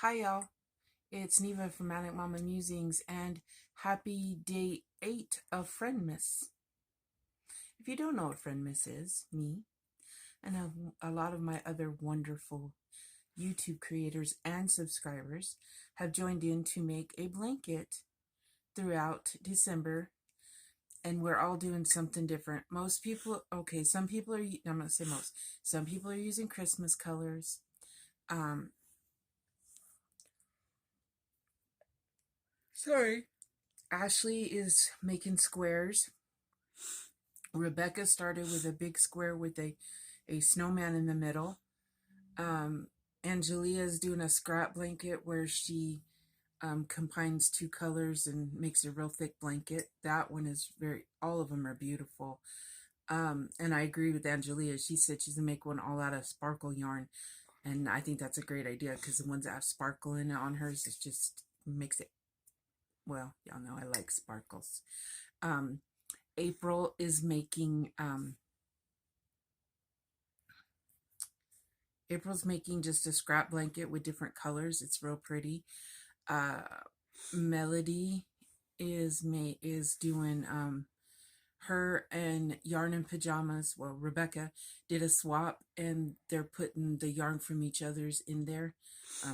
Hi, y'all. It's Neva from Manic Mama Musings, and happy day 8 of Friendmas. If you don't know what Friendmas is, me and a lot of my other wonderful YouTube creators and subscribers have joined in to make a blanket throughout December, and we're all doing something different. Most people, okay, some people are, I'm going to say most, some people are using Christmas colors. Sorry. Ashley is making squares. Rebecca started with a big square with a snowman in the middle. Angelia is doing a scrap blanket where she combines two colors and makes a real thick blanket. That one is all of them are beautiful. And I agree with Angelia. She said she's going to make one all out of sparkle yarn. And I think that's a great idea because the ones that have sparkle in it on hers, it just makes it, well, y'all know I like sparkles. April is making, April's making just a scrap blanket with different colors. It's real pretty. Melody is doing, her and Yarn and Pajamas, well, Rebecca did a swap and they're putting the yarn from each other's in there.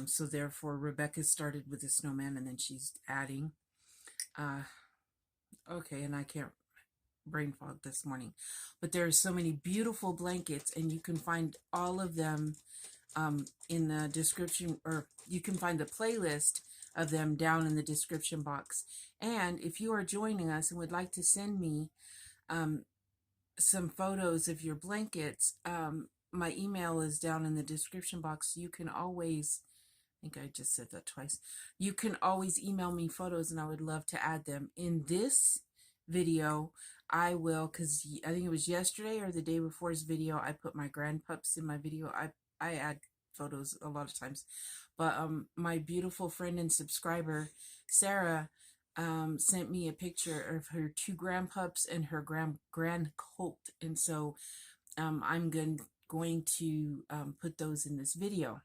So therefore Rebecca started with the snowman and then she's adding. Okay, and I can't brain fog this morning, but there are so many beautiful blankets and you can find all of them in the description, or you can find the playlist of them down in the description box. And if you are joining us and would like to send me some photos of your blankets, my email is down in the description box. You can always, I think I just said that twice, you can always email me photos and I would love to add them in this video. I will, because I think it was yesterday or the day before's video, I put my grandpups in my video. I add photos a lot of times, but my beautiful friend and subscriber Sarah sent me a picture of her two grandpups and her grand colt, and so I'm going to put those in this video.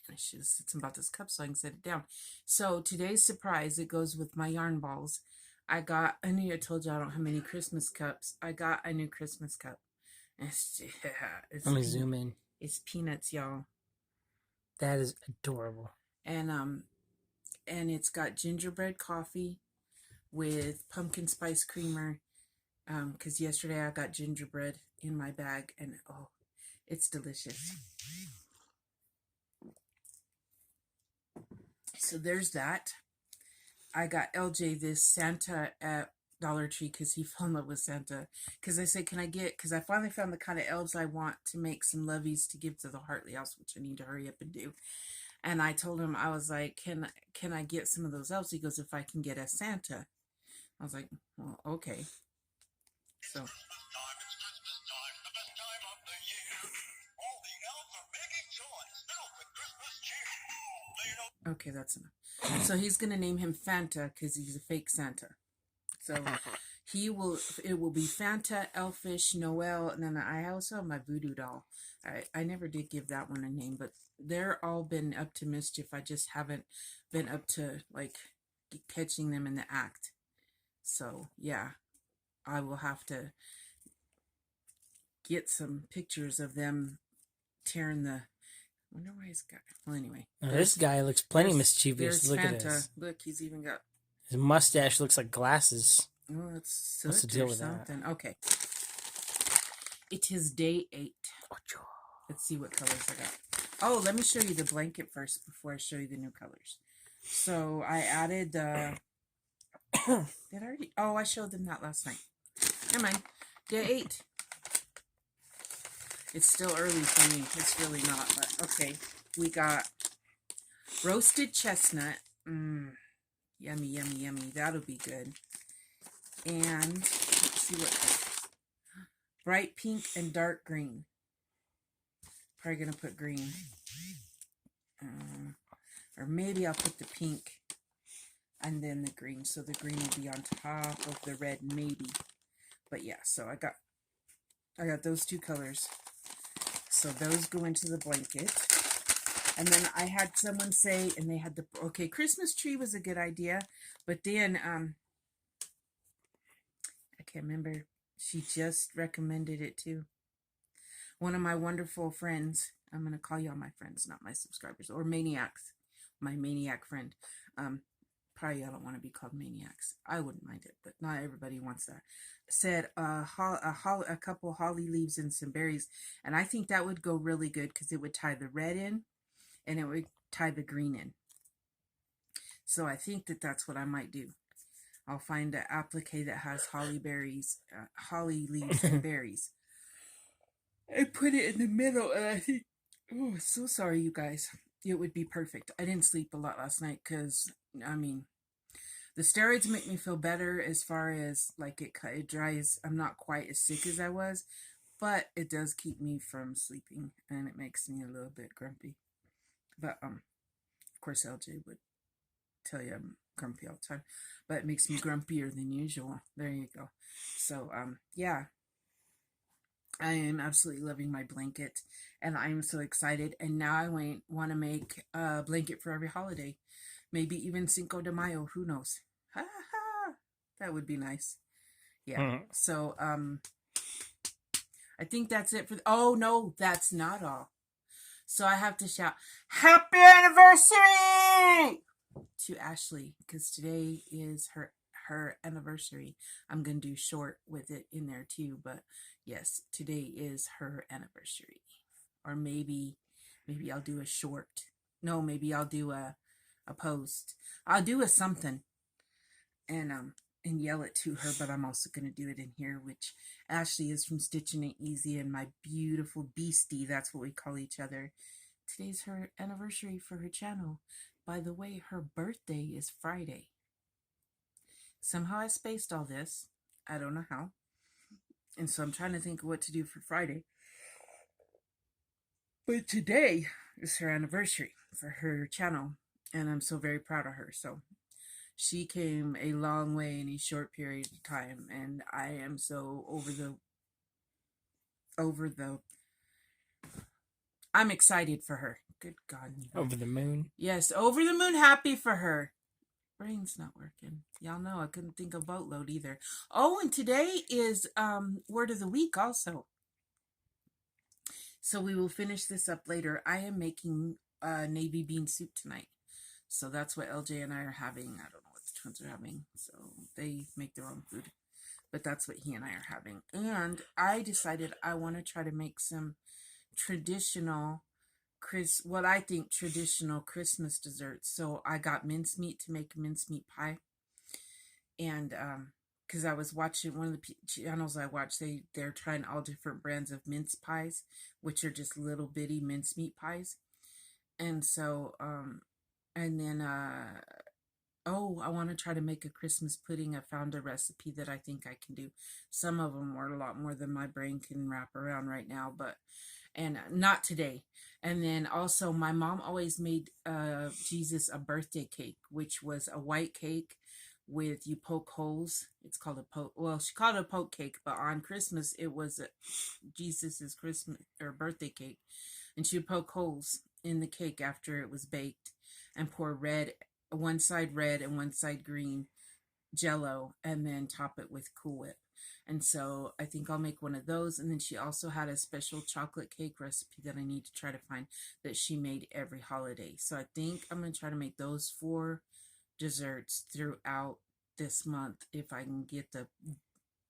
I should have said something about this cup so I can set it down. So today's surprise, it goes with my yarn balls. I told you I don't have many Christmas cups. I got a new Christmas cup. Let me zoom in. It's peanuts, y'all. That is adorable. And it's got gingerbread coffee with pumpkin spice creamer. Because yesterday I got gingerbread in my bag, and oh, it's delicious. So there's that. I got LJ this Santa at Dollar Tree because he fell in love with Santa. Because I said, can I get, because I finally found the kind of elves I want to make some loveys to give to the Hartley house, which I need to hurry up and do. And I told him, I was like, can I get some of those elves? He goes, if I can get a Santa. I was like, well, okay. So. Okay, that's enough. So he's going to name him Fanta because he's a fake Santa. So it will be Fanta, Elfish, Noel, and then I also have my voodoo doll. I never did give that one a name, but they're all been up to mischief. I just haven't been up to, like, catching them in the act. So, yeah, I will have to get some pictures of them tearing the... I wonder why he's got... Well, anyway. This guy looks plenty mischievous. Look Fanta. at this. Look, he's even got... His mustache looks like glasses. Oh, it's what's the deal with something. That? Okay. It is day 8. Let's see what colors I got. Oh, let me show you the blanket first before I show you the new colors. So I added the... Did I already... Oh, I showed them that last night. Never mind. Day 8. It's still early for me. It's really not, but okay. We got roasted chestnut. Yummy, yummy, yummy. That'll be good. And let's see what colors. Bright pink and dark green. Probably gonna put green. Or maybe I'll put the pink and then the green. So the green will be on top of the red, maybe. But yeah, so I got those two colors. So those go into the blanket. And then I had someone say, and they had okay, Christmas tree was a good idea, but then I can't remember. She just recommended it too. One of my wonderful friends, I'm going to call y'all my friends, not my subscribers, or maniacs, my maniac friend. Probably y'all don't want to be called maniacs. I wouldn't mind it, but not everybody wants that. Said a couple holly leaves and some berries, and I think that would go really good because it would tie the red in, and it would tie the green in. So I think that's what I might do. I'll find an applique that has holly leaves and berries. I put it in the middle, and I think, oh, so sorry, you guys. It would be perfect. I didn't sleep a lot last night because, I mean, the steroids make me feel better as far as, like, it dries. I'm not quite as sick as I was, but it does keep me from sleeping, and it makes me a little bit grumpy. But, of course, LJ would tell you I'm grumpy all the time, but it makes me grumpier than usual. There you go. So, yeah. I am absolutely loving my blanket, and I'm so excited. And now I want to make a blanket for every holiday, maybe even Cinco de Mayo. Who knows? Ha ha! That would be nice. Yeah. So I think that's it for. Oh no, that's not all. So I have to shout happy anniversary to Ashley because today is her anniversary. I'm going to do short with it in there too, but yes, today is her anniversary. Or maybe I'll do a short. No, maybe I'll do a post. I'll do a something and yell it to her, but I'm also going to do it in here, which Ashley is from Stitching It Easy and my beautiful beastie. That's what we call each other. Today's her anniversary for her channel. By the way, her birthday is Friday. Somehow I spaced all this. I don't know how. And so I'm trying to think of what to do for Friday. But today is her anniversary for her channel. And I'm so very proud of her. So she came a long way in a short period of time. And I am so I'm excited for her. Good God. Over the moon. Yes, over the moon happy for her. Brain's not working. Y'all know I couldn't think of boatload either. Oh, and today is word of the week also. So we will finish this up later. I am making navy bean soup tonight. So that's what LJ and I are having. I don't know what the twins are having. So they make their own food. But that's what he and I are having. And I decided I want to try to make some traditional what I think traditional Christmas desserts. So I got mincemeat to make mincemeat pie. And because I was watching one of the channels I watch, they're trying all different brands of mince pies, which are just little bitty mincemeat pies. And so and then oh, I want to try to make a Christmas pudding. I found a recipe that I think I can do. Some of them were a lot more than my brain can wrap around right now, but and not today. And then also my mom always made Jesus a birthday cake, which was a white cake with you poke holes. It's called a poke. Well, she called it a poke cake, but on Christmas it was Jesus's Christmas or birthday cake, and she would poke holes in the cake after it was baked and pour one side red and one side green Jello, and then top it with Cool Whip. And so I think I'll make one of those. And then she also had a special chocolate cake recipe that I need to try to find that she made every holiday. So I think I'm going to try to make those 4 desserts throughout this month if I can get the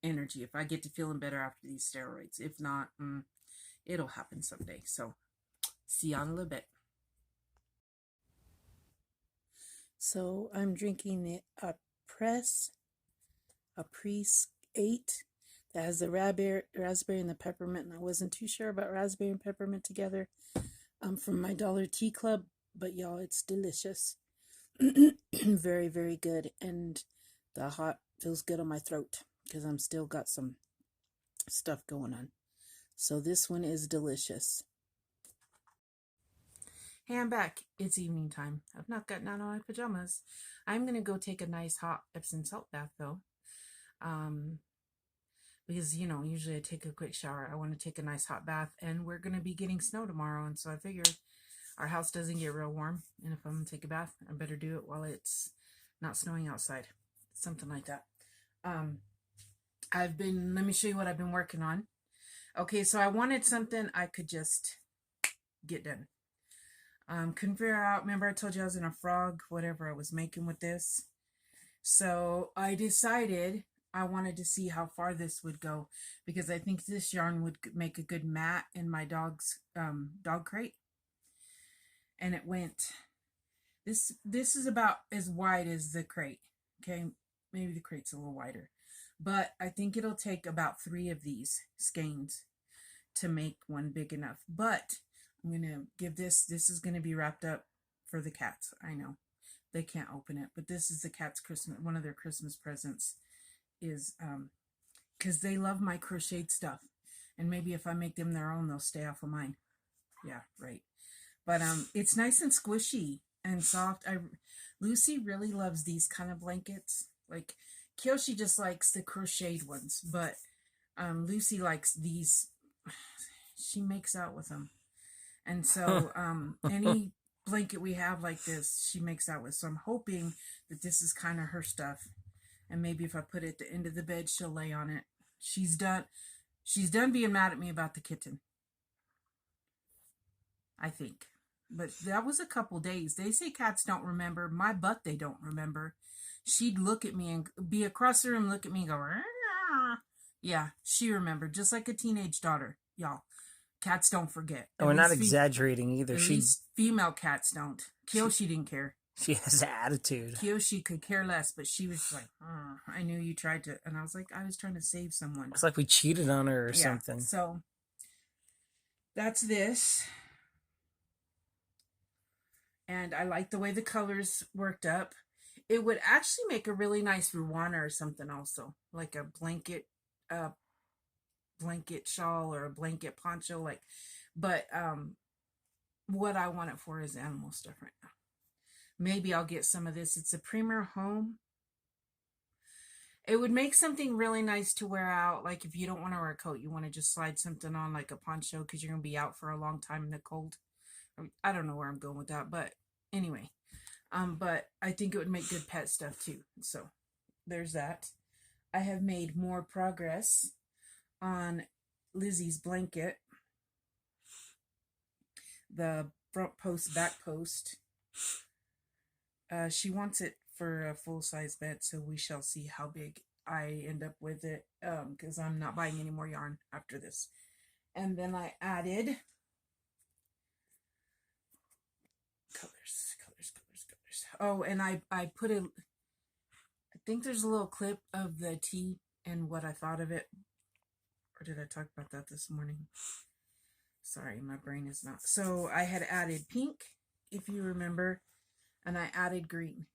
energy, if I get to feeling better after these steroids. If not, it'll happen someday. So see you in a little bit. So I'm drinking a Pries 8 that has the raspberry and the peppermint, and I wasn't too sure about raspberry and peppermint together from my Dollar Tea Club, but y'all, it's delicious. Very, very good, and the hot feels good on my throat because I'm still got some stuff going on. So this one is delicious. Hey, I'm back. It's evening time. I've not gotten out of my pajamas. I'm going to go take a nice hot Epsom salt bath, though. Because, you know, usually I take a quick shower. I want to take a nice hot bath, and we're going to be getting snow tomorrow, and so I figured Our house doesn't get real warm, and if I'm gonna take a bath, I better do it while it's not snowing outside. Something like that. Let me show you what I've been working on. Okay, so I wanted something I could just get done. Couldn't figure out, remember I told you I was in a frog, whatever I was making with this. So I decided I wanted to see how far this would go, because I think this yarn would make a good mat in my dog's dog crate. And it went, this is about as wide as the crate. Okay, maybe the crate's a little wider. But I think it'll take about 3 of these skeins to make one big enough. But I'm going to give this is going to be wrapped up for the cats. I know they can't open it, but this is the cats' Christmas, one of their Christmas presents is, because they love my crocheted stuff. And maybe if I make them their own, they'll stay off of mine. Yeah, right. But it's nice and squishy and soft. Lucy really loves these kind of blankets. Like, Kyoshi just likes the crocheted ones, but Lucy likes these. She makes out with them. And so any blanket we have like this, she makes out with. So I'm hoping that this is kind of her stuff. And maybe if I put it at the end of the bed, she'll lay on it. She's done being mad at me about the kitten, I think. But that was a couple days. They say cats don't remember. My butt, they don't remember. She'd look at me and be across the room, look at me and go, "Rah." Yeah, she remembered, just like a teenage daughter, y'all. Cats don't forget. And we're not exaggerating either. At least female cats don't. Kyoshi didn't care. She has attitude. Kyoshi could care less, but she was like, I knew you tried to. And I was like, I was trying to save someone. It's like we cheated on her or something. So that's this. And I like the way the colors worked up. It would actually make a really nice ruana or something also. Like a blanket shawl or a blanket poncho. But what I want it for is animal stuff right now. Maybe I'll get some of this. It's a Premier Home. It would make something really nice to wear out. Like if you don't want to wear a coat, you want to just slide something on like a poncho because you're going to be out for a long time in the cold. I don't know where I'm going with that, but anyway. But I think it would make good pet stuff too. So there's that. I have made more progress on Lizzie's blanket. The front post, back post. She wants it for a full-size bed, so we shall see how big I end up with it, because I'm not buying any more yarn after this. And then I added colors. Oh, and I put I think there's a little clip of the tea and what I thought of it. Or did I talk about that this morning? Sorry, my brain is not. So I had added pink, if you remember, and I added green.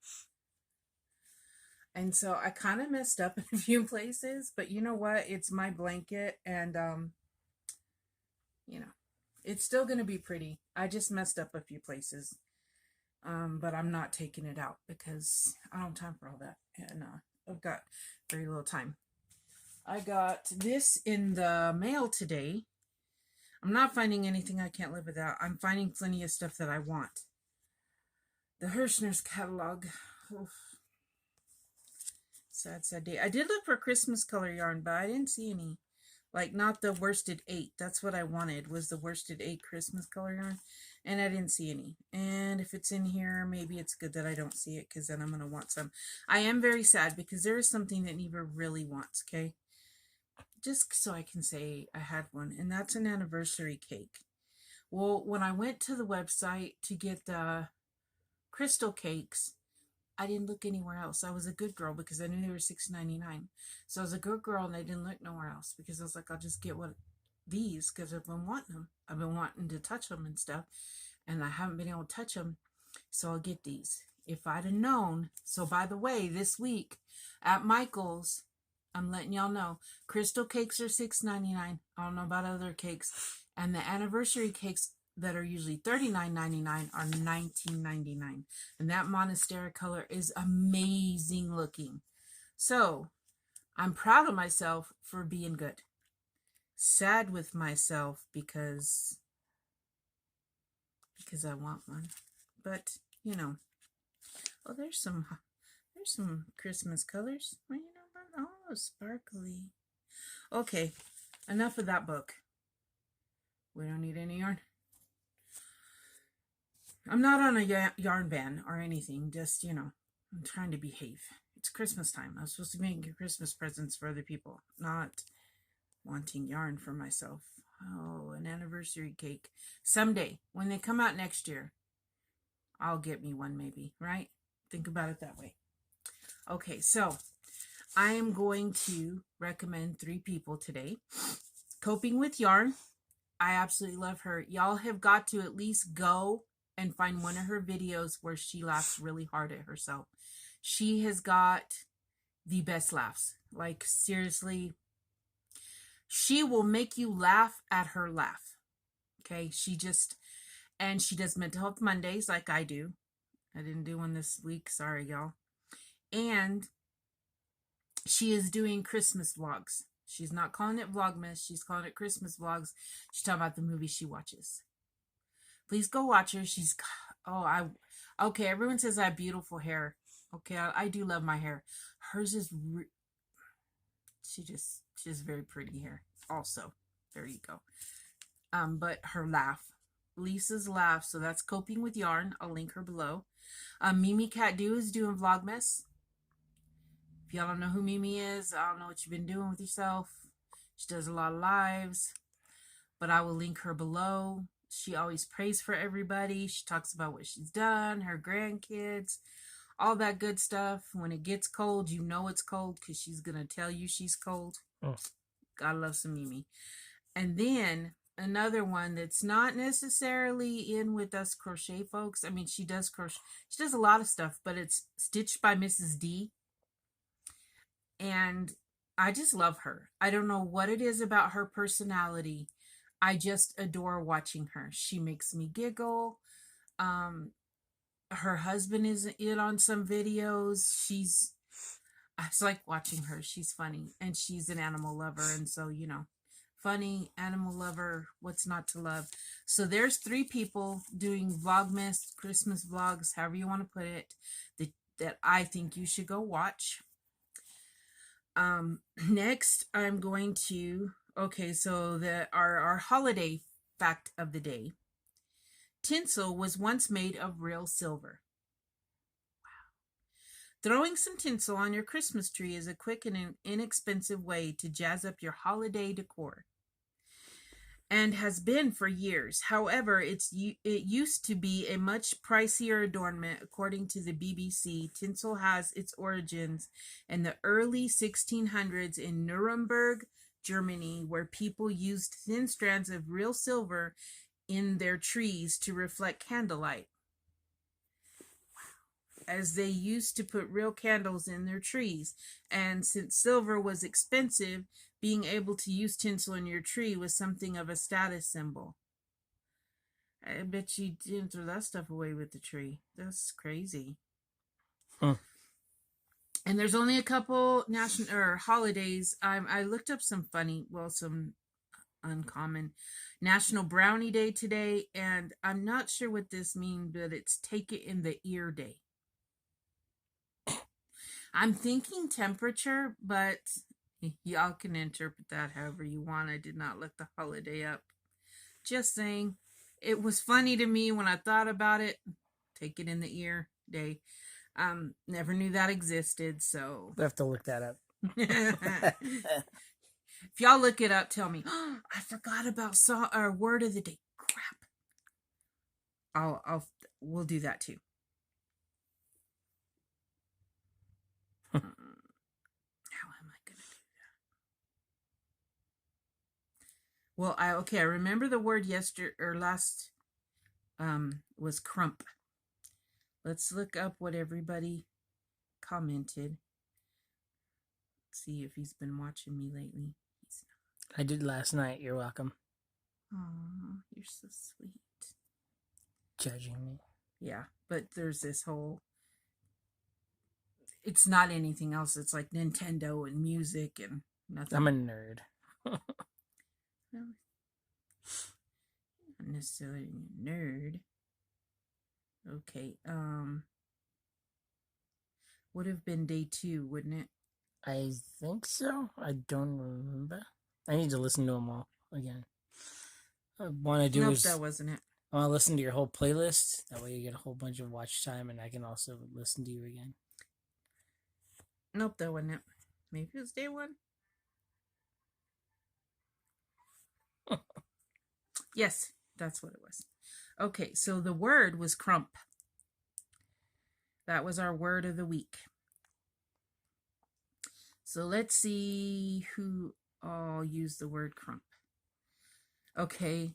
And so I kind of messed up in a few places, but you know what? It's my blanket, and you know, it's still going to be pretty. I just messed up a few places. But I'm not taking it out because I don't have time for all that. And I've got very little time. I got this in the mail today. I'm not finding anything I can't live without. I'm finding plenty of stuff that I want. The Hirschner's catalog. Oof. Sad day. I did look for Christmas color yarn, but I didn't see any. Like, not the worsted 8. That's what I wanted, was the worsted 8 Christmas color yarn. And I didn't see any. And if it's in here, maybe it's good that I don't see it, because then I'm going to want some. I am very sad, because there is something that Neva really wants, okay? Just so I can say I had one. And that's an anniversary cake. Well, when I went to the website to get the crystal cakes, I didn't look anywhere else. I was a good girl because I knew they were $6.99. So I was a good girl and I didn't look nowhere else because I was like, I'll just get these because I've been wanting them. I've been wanting to touch them and stuff, and I haven't been able to touch them. So I'll get these. If I'd have known. So by the way, this week at Michael's, I'm letting y'all know, crystal cakes are $6.99. I don't know about other cakes. And the anniversary cakes that are usually $39.99 are $19.99. And that Monastera color is amazing looking. So I'm proud of myself for being good. Sad with myself because because I want one. But, you know. Oh, there's some Christmas colors. Well, you know what? Oh, sparkly. Okay, enough of that book. We don't need any yarn. I'm not on a yarn ban or anything. Just, you know, I'm trying to behave. It's Christmas time. I was supposed to be making Christmas presents for other people, not wanting yarn for myself. Oh, an anniversary cake. Someday, when they come out next year, I'll get me one maybe, right? Think about it that way. Okay, so I am going to recommend 3 people today. Coping with Yarn. I absolutely love her. Y'all have got to at least go and find one of her videos where she laughs really hard at herself. She has got the best laughs. Like, seriously, she will make you laugh at her laugh. Okay, and she does Mental Health Mondays like I do. I didn't do one this week. Sorry, y'all. And she is doing Christmas vlogs. She's not calling it Vlogmas. She's calling it Christmas vlogs. She's talking about the movies she watches. Please go watch her. Okay, everyone says I have beautiful hair. Okay, I do love my hair. Hers is, she has very pretty hair also. There you go. But her laugh. Lisa's laugh. So that's Coping with Yarn. I'll link her below. Mimi Cat Do is doing Vlogmas. If y'all don't know who Mimi is, I don't know what you've been doing with yourself. She does a lot of lives, but I will link her below. She always prays for everybody. She talks about what she's done, her grandkids, all that good stuff. When it gets cold, you know it's cold because she's going to tell you she's cold. Oh. Gotta love some Mimi. And then another one that's not necessarily in with us crochet folks. I mean, she does crochet. She does a lot of stuff, but it's Stitched by Mrs. D. And I just love her. I don't know what it is about her personality. I just adore watching her. She makes me giggle. Her husband is in on some videos. I just like watching her. She's funny. And she's an animal lover. And so, you know, funny, animal lover, what's not to love? So there's 3 people doing Vlogmas, Christmas vlogs, however you want to put it, that I think you should go watch. Next, I'm going to, so our holiday fact of the day. Tinsel was once made of real silver. Wow. Throwing some tinsel on your Christmas tree is a quick and inexpensive way to jazz up your holiday decor, and has been for years. However, it used to be a much pricier adornment. According to the BBC, tinsel has its origins in the early 1600s in Nuremberg, Germany, where people used thin strands of real silver in their trees to reflect candlelight, as they used to put real candles in their trees. And since silver was expensive, being able to use tinsel in your tree was something of a status symbol. I bet you didn't throw that stuff away with the tree. That's crazy. Huh. And there's only a couple holidays. I looked up some uncommon. National Brownie Day today, and I'm not sure what this means, but it's Take It in the Ear Day. I'm thinking temperature, but y'all can interpret that however you want. I did not look the holiday up. Just saying. It was funny to me when I thought about it. Take It in the Ear Day. Never knew that existed, so We have to look that up. If y'all look it up, tell me. Oh, I forgot about word of the day. Crap. We'll do that too. How am I gonna do that? Well, I remember the word last was crump. Let's look up what everybody commented. Let's see if he's been watching me lately. He's not. I did last night. You're welcome. Oh, you're so sweet. Judging me. Yeah, but there's this whole... It's not anything else. It's like Nintendo and music and nothing. I'm a nerd. Well, not necessarily a nerd. Okay. Would have been day 2, wouldn't it? I think so. I don't remember. I need to listen to them all again. What I want to do Nope, is that wasn't it. I want to listen to your whole playlist. That way you get a whole bunch of watch time, and I can also listen to you again. Nope, that wasn't it. Maybe it was day 1. Yes, that's what it was. Okay, so the word was crump. That was our word of the week. So let's see who all used the word crump. Okay.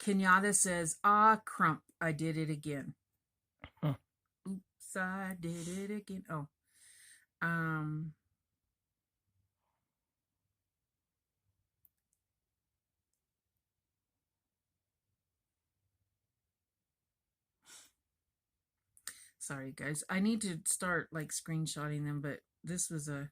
Kenyatta says, crump, I did it again. Huh. Oops, I did it again. Oh. Sorry, guys. I need to start like screenshotting them, but this was I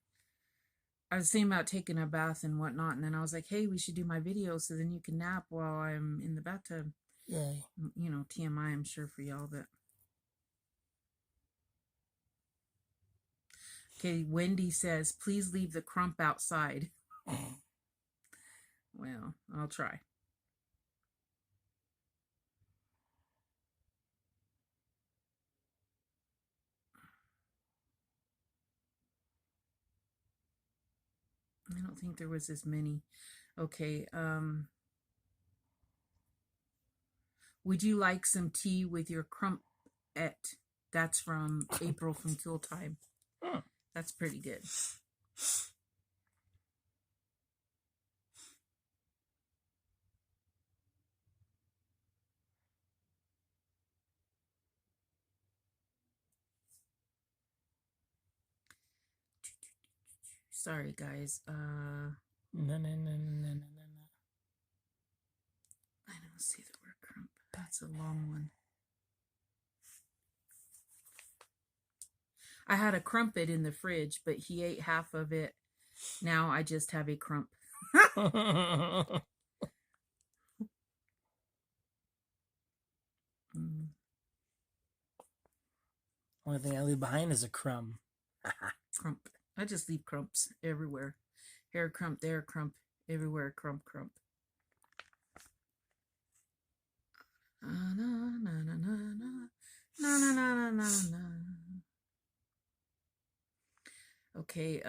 was thinking about taking a bath and whatnot, and then I was like, hey, we should do my video so then you can nap while I'm in the bathtub. Yay. You know, TMI, I'm sure for y'all, but. Okay, Wendy says, please leave the crump outside. Well, I'll try. I don't think there was as many. Okay, would you like some tea with your crumpet? That's from April from Tool Time. That's pretty good. Sorry, guys. No. I don't see the word crump. That's a long one. I had a crumpet in the fridge, but he ate half of it. Now I just have a crump. Only thing I leave behind is a crumb. Crump. I just leave crumps everywhere. Here crump, there crump, everywhere crump, crump. Na na na na na na na na na na. Okay,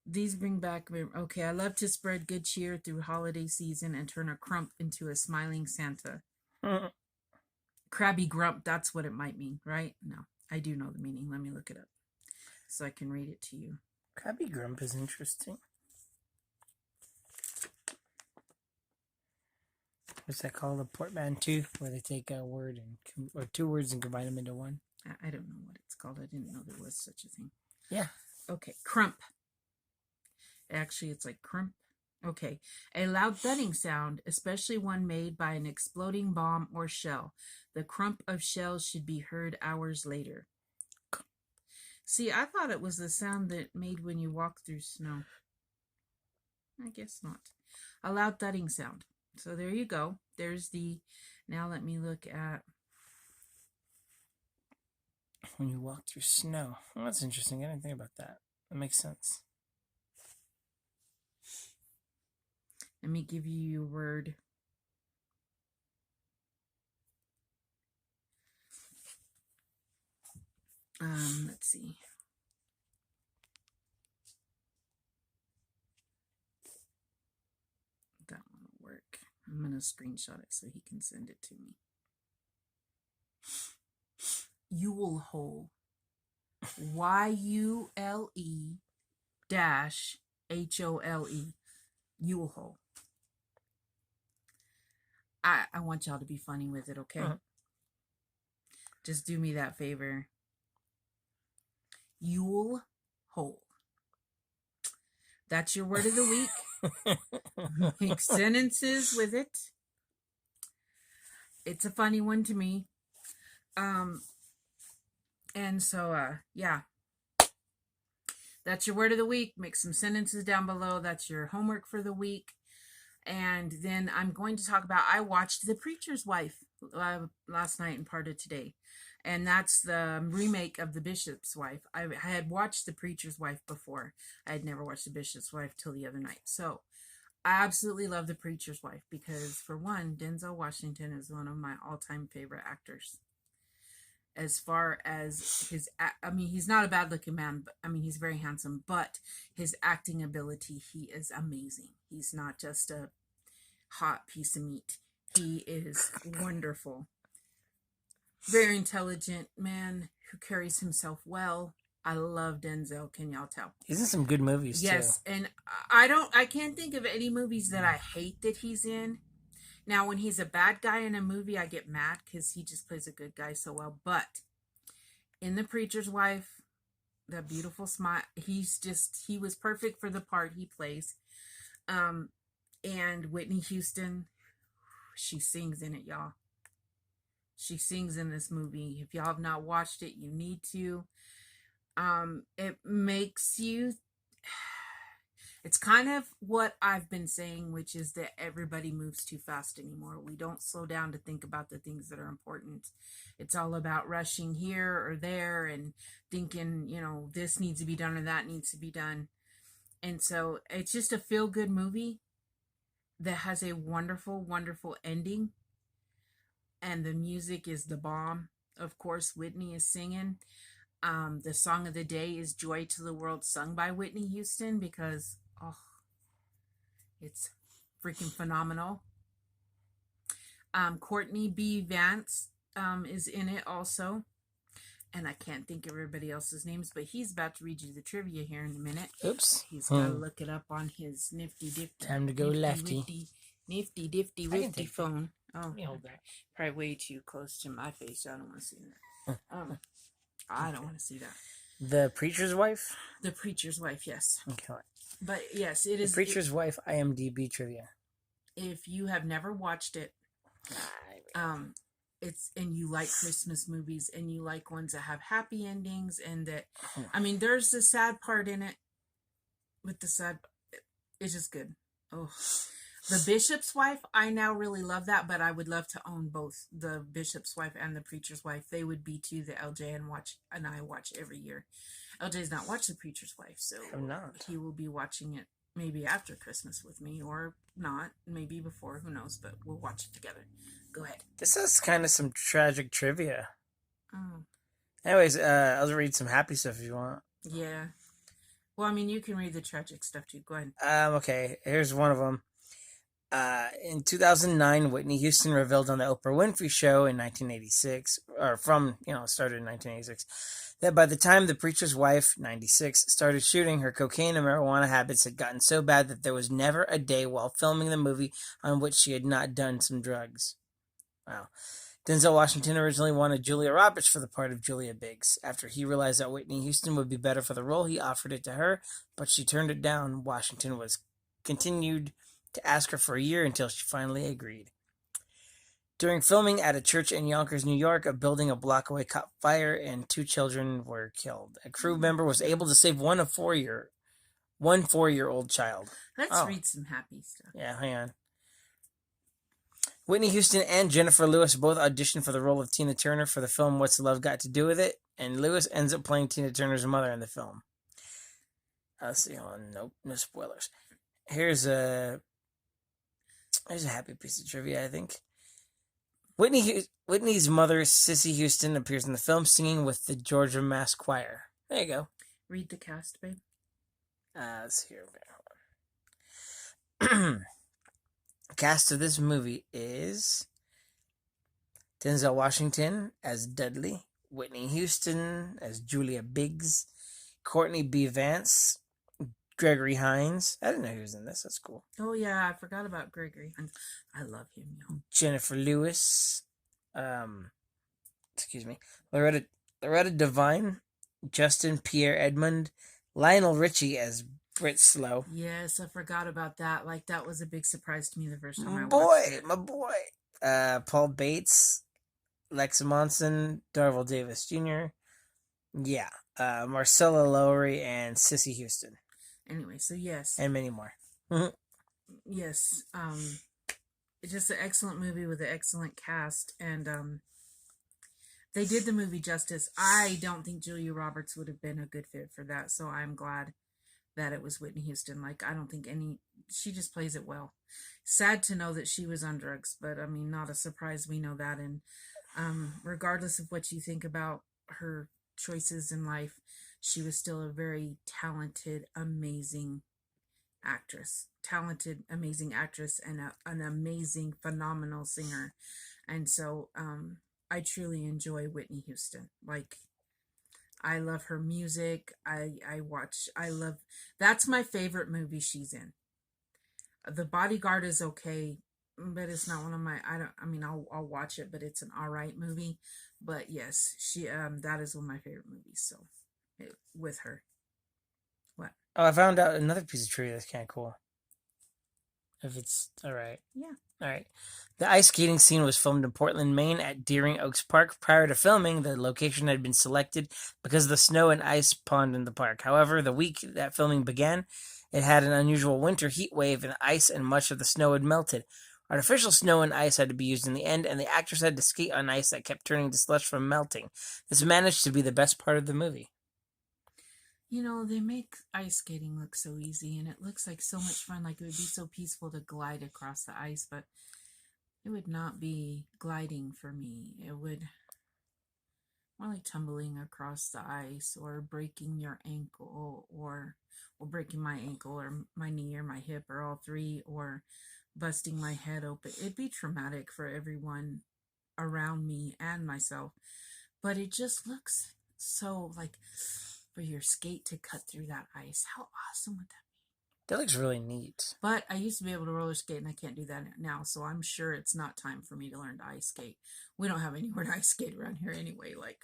these bring back. Okay, I love to spread good cheer through holiday season and turn a crump into a smiling Santa. Crabby grump, that's what it might mean, right? No, I do know the meaning. Let me look it up so I can read it to you. Crabby grump is interesting. What's that called? A portmanteau, where they take a word or two words and combine them into one. I don't know what it's called. I didn't know there was such a thing. Yeah. Okay, crump. Actually, it's like crump. Okay, a loud thudding sound, especially one made by an exploding bomb or shell. The crump of shells should be heard hours later. See, I thought it was the sound that made when you walk through snow. I guess not. A loud thudding sound. So there you go. There's the. Now let me look at. When you walk through snow. Well, that's interesting. I didn't think about that. That makes sense. Let me give you your word. Let's see. That one will work. I'm going to screenshot it so he can send it to me. Yule hole. YULE-HOLE. Yule hole. I want y'all to be funny with it, okay? Just do me that favor. Yule hole. That's your word of the week. Make sentences with it. It's a funny one to me. And so, yeah. That's your word of the week. Make some sentences down below. That's your homework for the week. And then I'm going to talk about, I watched The Preacher's Wife last night and part of today. And that's the remake of The Bishop's Wife. I had watched The Preacher's Wife before. I had never watched The Bishop's Wife till the other night. So I absolutely love The Preacher's Wife because, for one, Denzel Washington is one of my all-time favorite actors. As far as his, I mean, he's not a bad-looking man, but I mean, he's very handsome. But his acting ability, he is amazing. He's not just a hot piece of meat. He is wonderful. Very intelligent man who carries himself well. I love Denzel. Can y'all tell? He's in some good movies, Yes, too. and I can't think of any movies that I hate that he's in. Now, when he's a bad guy in a movie, I get mad because he just plays a good guy so well. But in The Preacher's Wife, that beautiful smile, he was perfect for the part he plays. And Whitney Houston, she sings in it, y'all. She sings in this movie. If y'all have not watched it, you need to. It makes you, it's kind of what I've been saying, which is that everybody moves too fast anymore. We don't slow down to think about the things that are important. It's all about rushing here or there and thinking, this needs to be done or that needs to be done. And so it's just a feel-good movie that has a wonderful, wonderful ending. And the music is the bomb. Of course, Whitney is singing. The song of the day is Joy to the World, sung by Whitney Houston, because, it's freaking phenomenal. Courtney B. Vance is in it also. And I can't think of everybody else's names, but he's about to read you the trivia here in a minute. Oops. He's got to look it up on his nifty difty. Time to go lefty. Nifty difty wifty phone. Let me hold that. Probably way too close to my face. I don't want to see that. I don't want to see that. The Preacher's Wife? The Preacher's Wife, yes. Okay. But yes, it is. The Preacher's Wife IMDb trivia. If you have never watched it, and you like Christmas movies and you like ones that have happy endings and that, I mean, there's the sad part in it, but the sad, it's just good. Oh, The Bishop's Wife, I now really love that, but I would love to own both The Bishop's Wife and The Preacher's Wife. They would be two that LJ and I watch every year. LJ's not watched The Preacher's Wife, so I'm not. He will be watching it maybe after Christmas with me, or not, maybe before, who knows, but we'll watch it together. Go ahead. This is kind of some tragic trivia. Oh. Anyways, I'll read some happy stuff if you want. Yeah. Well, I mean, you can read the tragic stuff too. Go ahead. Okay, here's one of them. In 2009, Whitney Houston revealed on the Oprah Winfrey Show in 1986, or started in 1986, that by the time The Preacher's Wife, 96, started shooting, her cocaine and marijuana habits had gotten so bad that there was never a day while filming the movie on which she had not done some drugs. Wow. Denzel Washington originally wanted Julia Roberts for the part of Julia Biggs. After he realized that Whitney Houston would be better for the role, he offered it to her, but she turned it down. Washington continued to ask her for a year until she finally agreed. During filming at a church in Yonkers, New York, a building a block away caught fire and 2 children were killed. A crew member was able to save one 4-year-old child. Let's read some happy stuff. Yeah, hang on. Whitney Houston and Jennifer Lewis both auditioned for the role of Tina Turner for the film What's Love Got to Do with It, and Lewis ends up playing Tina Turner's mother in the film. Let's see. Nope, no spoilers. Here's a happy piece of trivia, I think. Whitney's mother, Sissy Houston, appears in the film singing with the Georgia Mass Choir. There you go. Read the cast, babe. Let's hear. Cast of this movie is Denzel Washington as Dudley, Whitney Houston as Julia Biggs, Courtney B. Vance, Gregory Hines. I didn't know he was in this. That's cool. Oh, yeah. I forgot about Gregory Hines. I love him, yo. Jennifer Lewis. Loretta Devine, Justin Pierre Edmund, Lionel Richie as Britt Slow. Yes, I forgot about that. Like, that was a big surprise to me the first time I watched it. My boy. Paul Bates, Lex Monson, Darville Davis Jr. Yeah. Marcella Lowry and Sissy Houston. Anyway, so yes. And many more. Yes. It's just an excellent movie with an excellent cast, and they did the movie justice. I don't think Julia Roberts would have been a good fit for that, so I'm glad that it was Whitney Houston. Like, I don't think she just plays it well. Sad to know that she was on drugs, but I mean, not a surprise. We know that. And regardless of what you think about her choices in life, she was still a very talented, amazing actress. Talented, amazing actress, and an amazing, phenomenal singer. And so, I truly enjoy Whitney Houston. Like, I love her music. I love, that's my favorite movie she's in. The Bodyguard is okay, but it's not one of my, I mean, I'll watch it, but it's an all right movie. But yes, that is one of my favorite movies. So, with her. What? Oh, I found out another piece of trivia that's kind of cool. If it's all right. Yeah. All right. The ice skating scene was filmed in Portland, Maine at Deering Oaks Park. Prior to filming, the location had been selected because of the snow and ice pond in the park. However, the week that filming began, it had an unusual winter heat wave and ice and much of the snow had melted. Artificial snow and ice had to be used in the end, and the actors had to skate on ice that kept turning to slush from melting. This managed to be the best part of the movie. You know, they make ice skating look so easy, and it looks like so much fun. Like, it would be so peaceful to glide across the ice, but it would not be gliding for me. It would more like tumbling across the ice, or breaking your ankle, or breaking my ankle, or my knee, or my hip, or all three, or busting my head open. It'd be traumatic for everyone around me and myself. But it just looks so, like, for your skate to cut through that ice. How awesome would that be? That looks really neat. But I used to be able to roller skate, and I can't do that now, so I'm sure it's not time for me to learn to ice skate. We don't have anywhere to ice skate around here anyway. Like,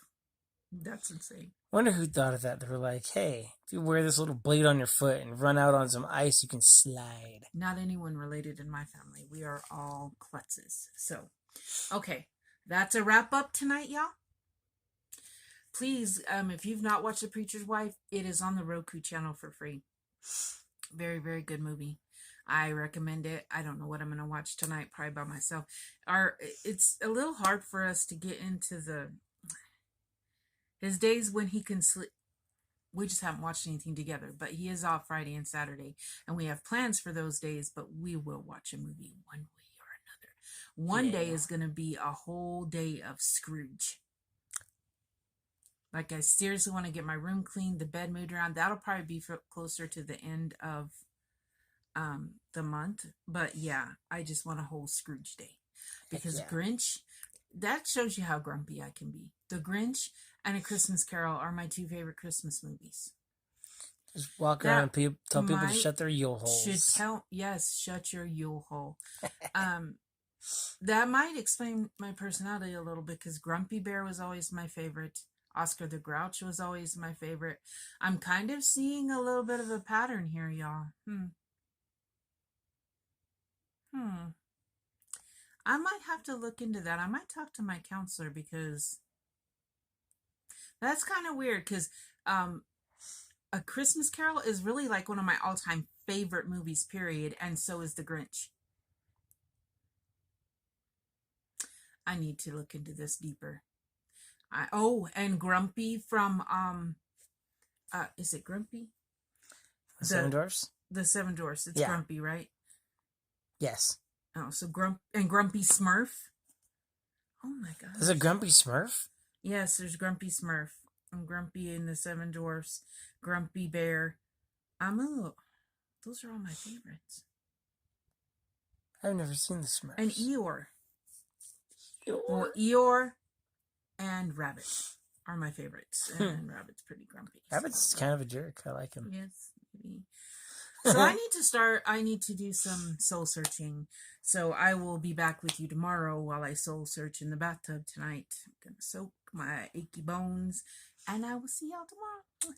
that's insane. I wonder who thought of that. They were like, hey, if you wear this little blade on your foot and run out on some ice, you can slide. Not anyone related in my family. We are all klutzes. So, okay. That's a wrap up tonight, y'all. Please, if you've not watched The Preacher's Wife, it is on the Roku channel for free. Very, very good movie. I recommend it. I don't know what I'm going to watch tonight, probably by myself. It's a little hard for us to get into his days when he can sleep. We just haven't watched anything together, but he is off Friday and Saturday, and we have plans for those days, but we will watch a movie one way or another. One day is going to be a whole day of Scrooge. Like, I seriously want to get my room cleaned, the bed moved around. That'll probably be closer to the end of the month. But yeah, I just want a whole Scrooge day. Because Grinch, that shows you how grumpy I can be. The Grinch and A Christmas Carol are my two favorite Christmas movies. Just walk around and tell people to shut their yule holes. Shut your yule hole. That might explain my personality a little bit, because Grumpy Bear was always my favorite. Oscar the Grouch was always my favorite. I'm kind of seeing a little bit of a pattern here, y'all. I might have to look into that. I might talk to my counselor, because that's kind of weird, because A Christmas Carol is really like one of my all-time favorite movies, period, and so is The Grinch. I need to look into this deeper. And Grumpy from is it Grumpy? The Seven Dwarfs? The Seven Dwarfs. It's Grumpy, right? Yes. Oh, so Grumpy Smurf. Oh my god. Is it Grumpy Smurf? Yes, there's Grumpy Smurf. And Grumpy in the Seven Dwarfs. Grumpy Bear. Those are all my favorites. I've never seen the Smurfs. And Eeyore. Well, Eeyore and Rabbit are my favorites. And Rabbit's pretty grumpy. Rabbit's kind of a jerk. I like him. Yes, maybe. So I need to do some soul searching. So I will be back with you tomorrow while I soul search in the bathtub tonight. I'm going to soak my achy bones. And I will see y'all tomorrow.